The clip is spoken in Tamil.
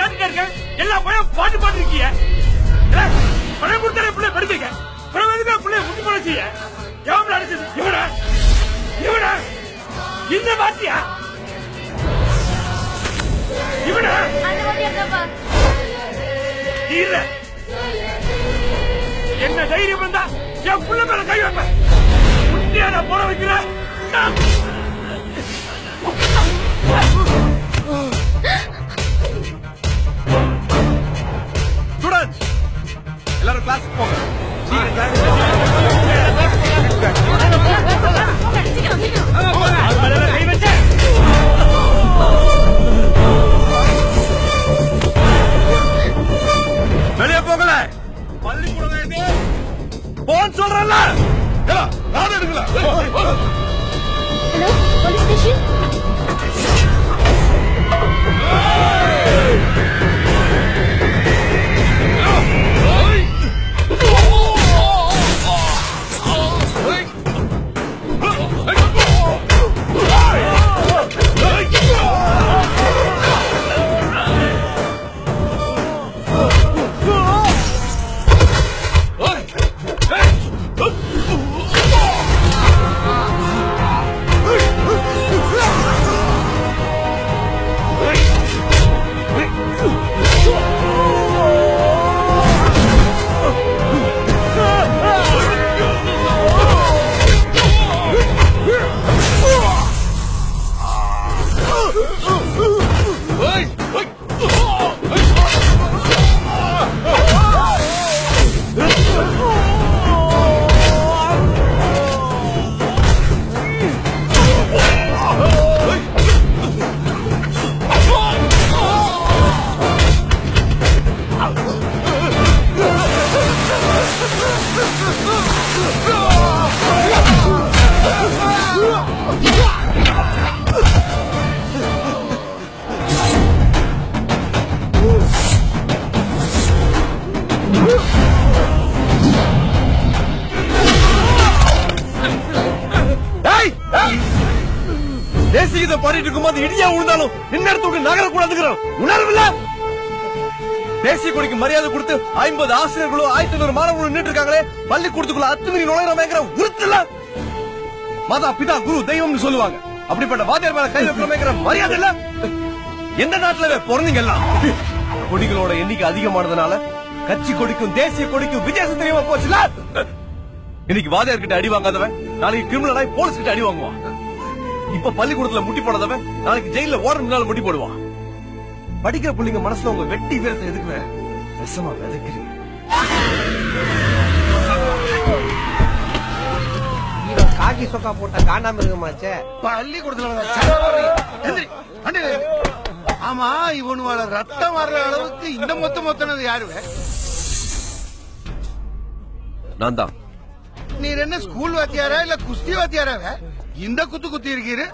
கேட்டுட்டே இருக்கேன். எல்லா பையன் பாட்டு பாட்டுருக்கீங்க. பணம் கொடுத்தாலே பிள்ளை படிக்க பிறகு பிள்ளைய முட்டி போல செய்ய எவ்வளவு அடிச்சது இவன இந்த வாத்தியா இவன இல்ல என்ன தைரியம் வந்தா என் புள்ள மேல கை வைப்பேன். முட்டியான போட வைக்கிற ஸ்டூடெண்ட்ஸ் எல்லாரும் கிளாஸ் போங்க. வெளியே போகல பள்ளிக்கூடம் போன் சொல்றல எடுக்கல. Hello police station. தேசியத்தை பாடிட்டு இருக்கும்போது இடியா விழுந்தாலும் நின்னடத்துக்கு நகரக்கூடாதுங்கிறோம் உணர்வு இல்ல. தேசிய கொடிக்கு மரியாதை கொடுத்து 50 ஆசிரியர்களோ 1500 மாணவர்களும் நின்று இருக்காங்களே பள்ளிக்கூடத்துக்குள்ள அத்துமீறி நுழையிறோமேங்கிற உறுத்தல. மாதா பிதா குரு தெய்வம்னு சொல்லுவாங்க. அப்படிப்பட்ட வாத்தியார் மேல கை வைக்கிறோமேங்கிற மரியாதை இல்ல. எந்த நாட்டுல பிறந்தீங்க எல்லாம் கொடிகளோட எண்ணிக்கை அதிகமானதுனால கட்சி கொடிக்கும் தேசிய கொடிக்கும் வித்தியாசம் தெரியாம போச்சுல. இன்னைக்கு வாத்தியார் கிட்ட அடி வாங்காதவன் நாளைக்கு கிரிமினலாய் போலீஸ் கிட்ட அடி வாங்குவான். இப்ப பள்ளிக்கூடத்துல முட்டி போடாதவன் நாளைக்கு ஜெயில ஓரம் முன்னால முட்டி போடுவான். படிக்கிற பிள்ளைங்க மனசுல உங்க வெட்டி வீரத்தை எதுக்குவே விஷமா விதைக்கிறீங்க. இவன் காக்கி சொக்கா போட்ட காண்டாம இருக்குமாச்சே. பள்ளிக்கூடத்துல ஆமா இவனுவால ரத்தம் வர்ற அளவுக்கு இந்த மொத்தனது யாருவே? நான் தான். நீர் என்ன ஸ்கூல் வாத்தியாரா இல்ல குஸ்தி வாத்தியாராவே இந்த குத்து குத்தி இருக்கீரு?